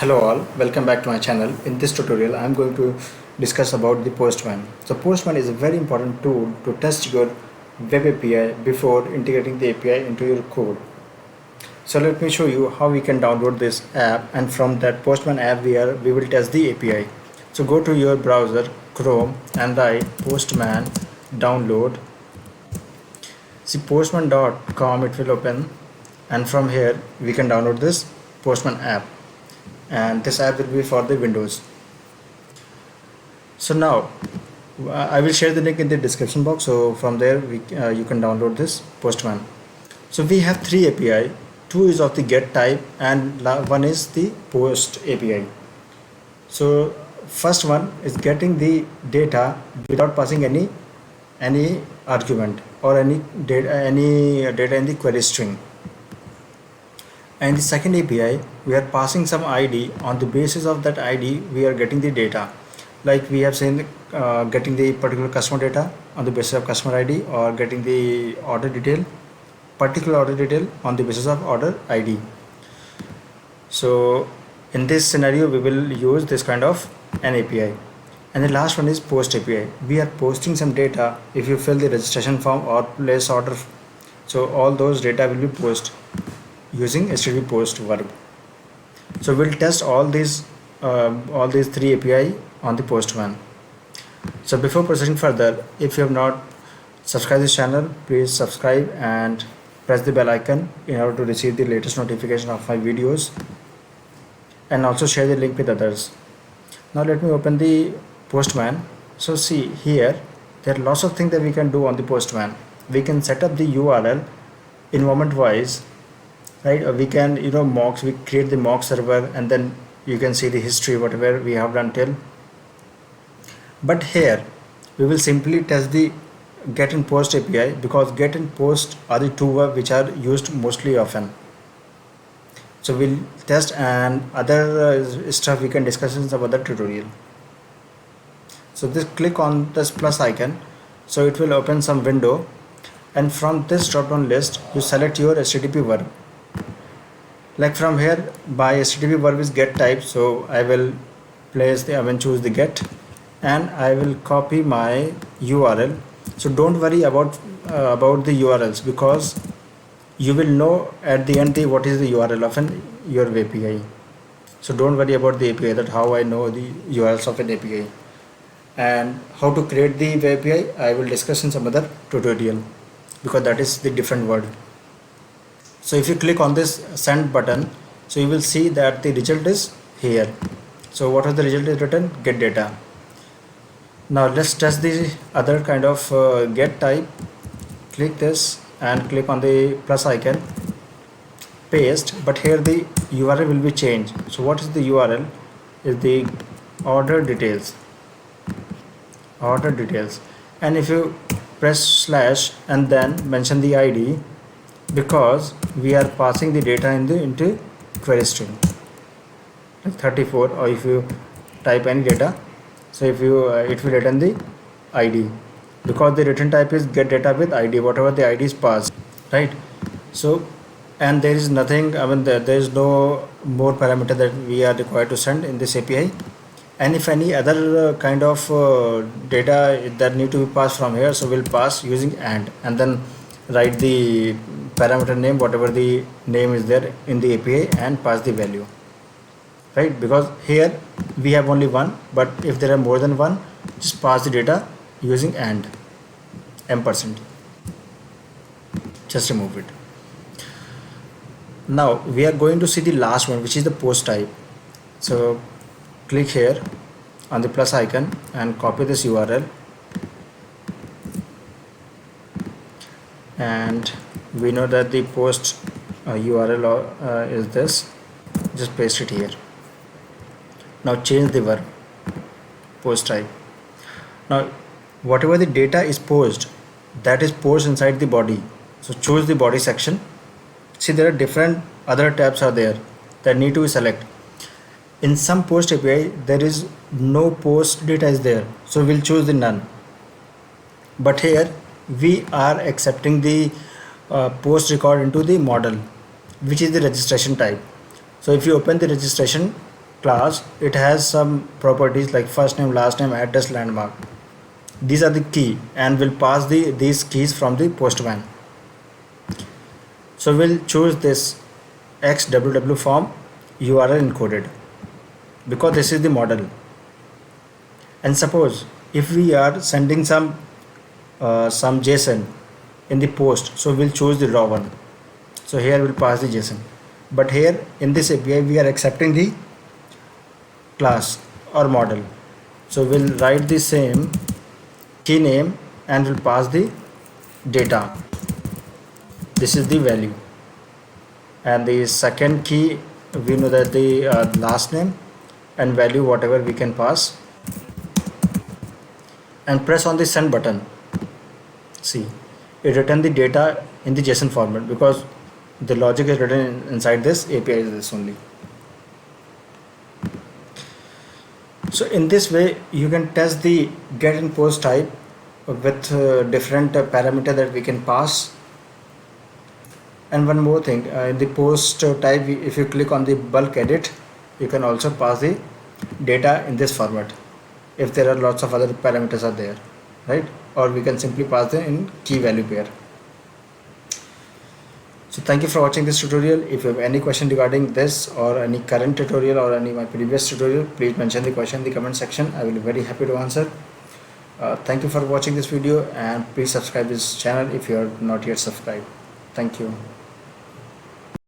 Hello all, welcome back to my channel. In this tutorial I am going to discuss about the Postman. So Postman is a very important tool to test your web API before integrating the API into your code. So let me show you how we can download this app, and from that Postman app we will test the API. So go to your browser Chrome and write Postman download. See postman.com, it will open, and from here we can download this Postman app, and this app will be for the Windows. So now I will share the link in the description box, so from there you can download this Postman. So we have three API. Two is of the get type and one is the post API. So first one is getting the data without passing any argument or any data in the query string. And the second API, we are passing some ID. On the basis of that ID we are getting the data, like we have seen getting the particular customer data on the basis of customer ID, or getting the order detail, particular order detail on the basis of order ID. So in this scenario we will use this kind of an API. And the last one is post API. We are posting some data. If you fill the registration form or place order, so all those data will be posted using HTTP post verb. So we'll test all these three API on the Postman. So before proceeding further, if you have not subscribed this channel, please subscribe and press the bell icon in order to receive the latest notification of my videos, and also share the link with others. Now let me open the Postman. So see here, there are lots of things that we can do on the Postman. We can set up the URL environment wise, right? Or we can mocks, we create the mock server, and then you can see the history whatever we have done till. But here we will simply test the get and post API, because get and post are the two verbs which are used mostly often. So we'll test, and other stuff we can discuss in some other tutorial. So this, click on this plus icon, so it will open some window, and from this drop down list you select your HTTP verb. Like from here, my HTTP verb is get type, so I will choose the get, and I will copy my URL. So don't worry about the URLs, because you will know at the end what is the URL of your API. So don't worry about the API, that how I know the URLs of an API. And how to create the API I will discuss in some other tutorial, because that is the different word. So if you click on this send button, so you will see that the result is here. So what is the result is written? Get data. Now let's test the other kind of get type. Click this and click on the plus icon, paste, but here the URL will be changed. So what is the URL? Is the order details, and if you press slash and then mention the ID, because we are passing the data into query string like 34, or if you type any data, so if you it will return the ID, because the return type is get data with ID, whatever the ID is passed, right? So, and there is nothing, there is no more parameter that we are required to send in this API. And if any other kind of data that need to be passed from here, so we'll pass using and then write the parameter name, whatever the name is there in the API, and pass the value, right? Because here we have only one, but if there are more than one, just pass the data using and %. Just remove it. Now we are going to see the last one, which is the post type. So click here on the plus icon and copy this URL, and we know that the post URL is this. Just paste it here. Now change the verb post type. Now whatever the data is posted, that is posted inside the body. So choose the body section. See, there are different other tabs are there that need to be select. In some post API there is no post data is there, so we'll choose the none. But here we are accepting the post record into the model, which is the registration type. So if you open the registration, class, it has some properties like first name, last name, address, landmark. These are the key, and we'll pass these keys from the postman. So we'll choose this XWW form URL encoded because this is the model. And suppose if we are sending some JSON in the post, so we'll choose the raw one. So here we'll pass the JSON, but here in this API we are accepting the class or model. So we'll write the same key name and we'll pass the data. This is the value, and the second key we know that the last name and value whatever we can pass, and press on the send button. See, it return the data in the JSON format because the logic is written inside this API is this only. So in this way you can test the get and post type with different parameter that we can pass. And one more thing, in the post type, if you click on the bulk edit, you can also pass the data in this format if there are lots of other parameters are there, right? Or we can simply pass them in key value pair. So thank you for watching this tutorial. If you have any question regarding this or any current tutorial or any of my previous tutorial, please mention the question in the comment section. I will be very happy to answer. Thank you for watching this video, and please subscribe this channel if you are not yet subscribed. Thank you.